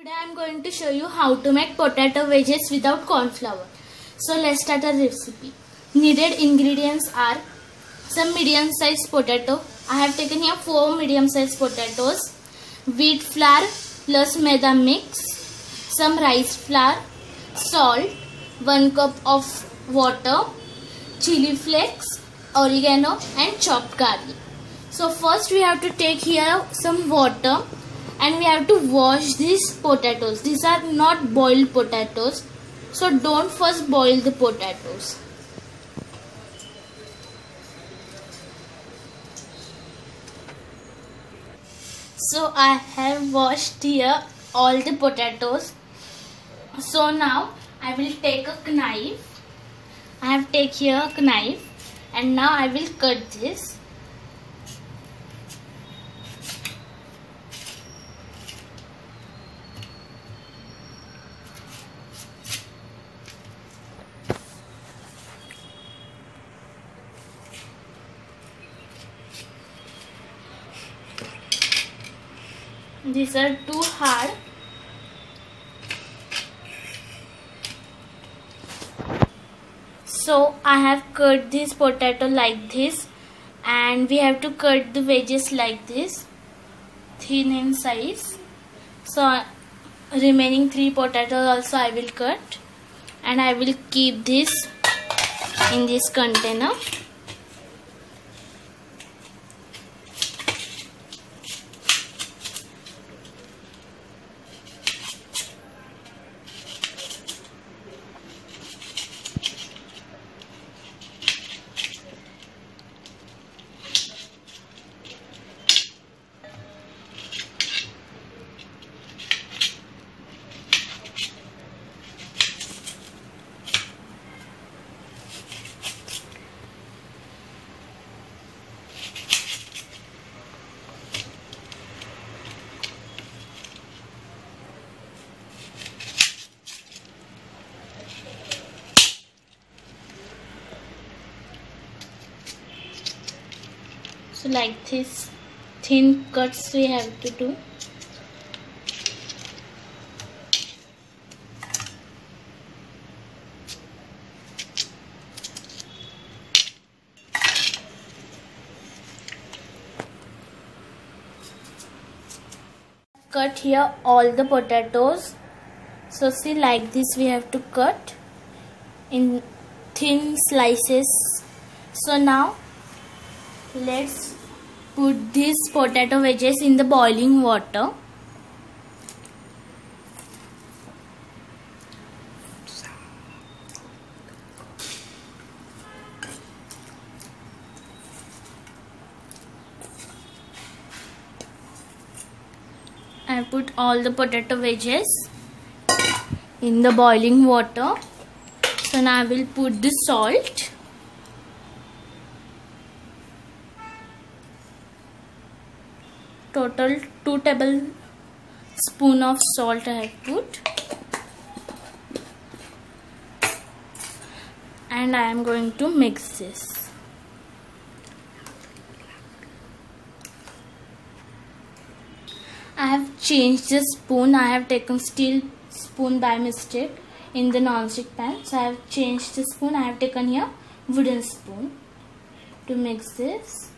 Today I am going to show you how to make potato wedges without corn flour. So let's start our recipe. Needed ingredients are some medium sized potato. I have taken here 4 medium sized potatoes, wheat flour plus maida mix, some rice flour, salt, 1 cup of water, chili flakes, oregano and chopped garlic. So first we have to take here some water and we have to wash these potatoes. These are not boiled potatoes, so don't first boil the potatoes. So I have washed here all the potatoes. So now I will take a knife. I have take here a knife and now I will cut this. These are too hard. So I have cut this potato like this, and we have to cut the wedges like this, thin in size. So remaining 3 potatoes also I will cut, and I will keep this in this container. So like this thin cuts we have to do. Cut here all the potatoes. So see, like this we have to cut in thin slices. So now let's put these potato wedges in the boiling water. I put all the potato wedges in the boiling water. So now I will put the salt. Total 2 tablespoons of salt I have put, and I am going to mix this. I have changed the spoon. I have taken steel spoon by mistake in the non-stick pan, so I have changed the spoon. I have taken here wooden spoon to mix this.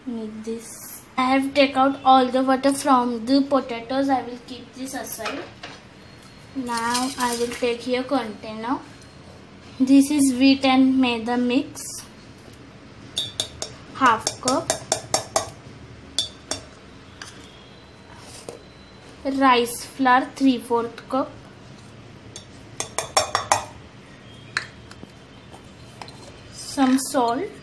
Make this. I have taken out all the water from the potatoes. I will keep this aside. Now I will take here container. This is wheat and maida mix, ½ cup. Rice flour 3/4 cup. Some salt.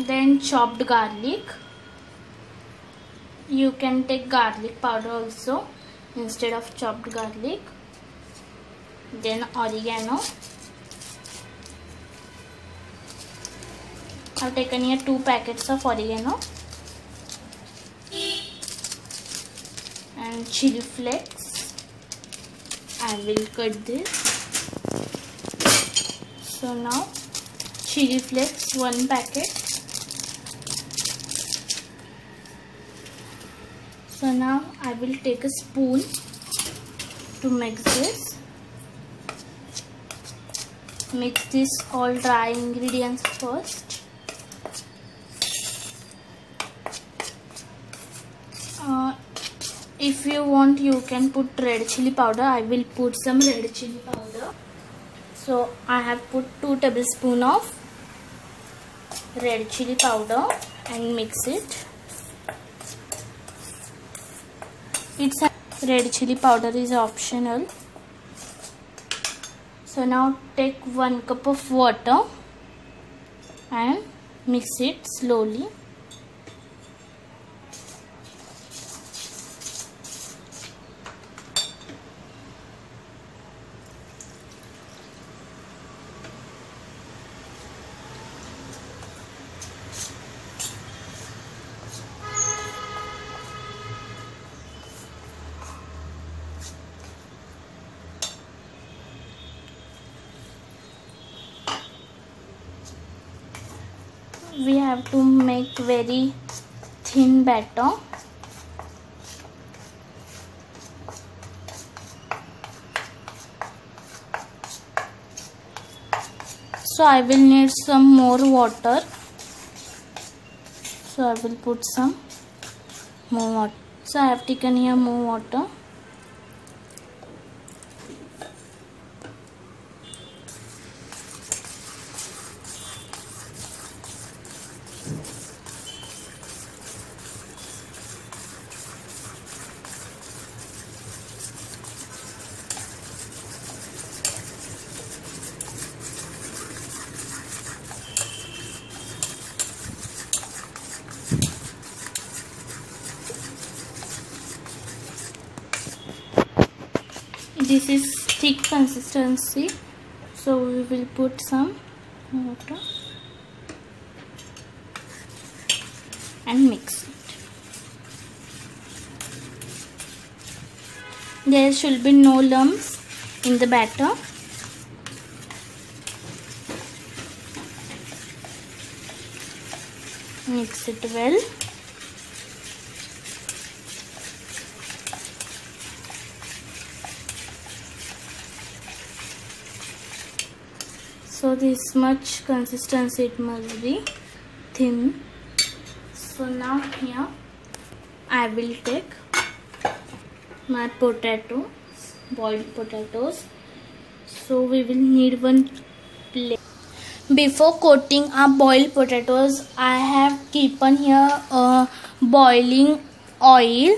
Then chopped garlic. You can take garlic powder also instead of chopped garlic. Then oregano. I have taken here 2 packets of oregano. And chili flakes. I will cut this. So now chili flakes 1 packet. So now I will take a spoon to mix this. Mix this all dry ingredients first. If you want, you can put red chili powder. I will put some red chili powder. So I have put 2 tablespoons of red chili powder and mix it. Red chili powder is optional. So now take 1 cup of water and mix it slowly. We have to make very thin batter. So I will need some more water. So I will put some more water. So I have taken here more water. This is thick consistency, so we will put some water and mix it. There should be no lumps in the batter. Mix it well. So this much consistency it must be thin. So now here I will take my potato, boiled potatoes. So we will need 1 plate. Before coating our boiled potatoes, I have kept here boiling oil.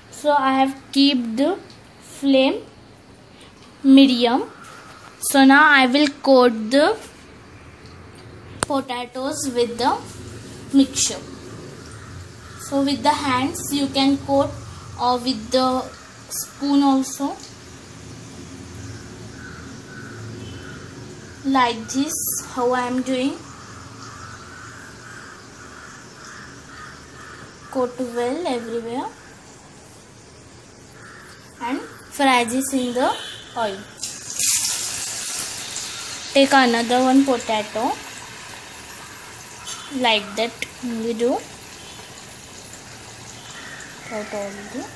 So I have kept the flame medium. So now I will coat the potatoes with the mixture. So with the hands you can coat, or with the spoon also. Like this, how I am doing. Coat well everywhere and fry this in the oil. Take another 1 potato, like that we do. Cut all the.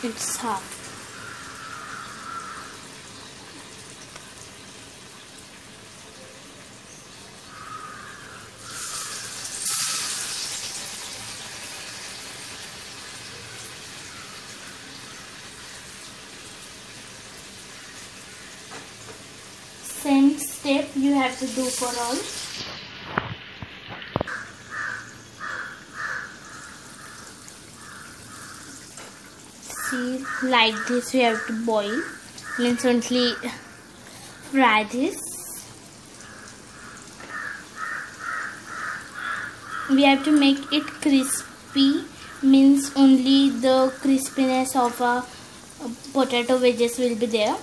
It's half. Same step you have to do for all. See, like this we have to boil. Means only fry this. We have to make it crispy. Means only the crispiness of a potato wedges will be there.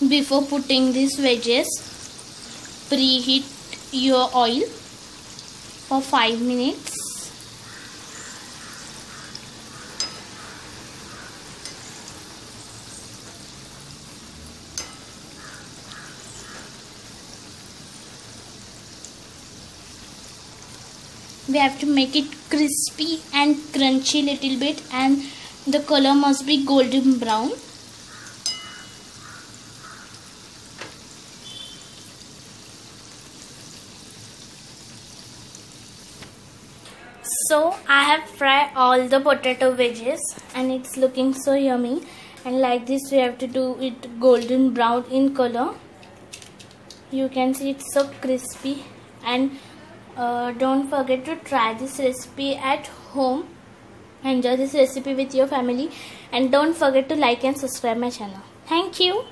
Before putting these wedges, preheat your oil for 5 minutes. We have to make it crispy and crunchy little bit, and the color must be golden brown. So I have fried all the potato wedges and it's looking so yummy, and like this we have to do it golden brown in color. You can see it's so crispy, and don't forget to try this recipe at home. Enjoy this recipe with your family, and don't forget to like and subscribe my channel. Thank you.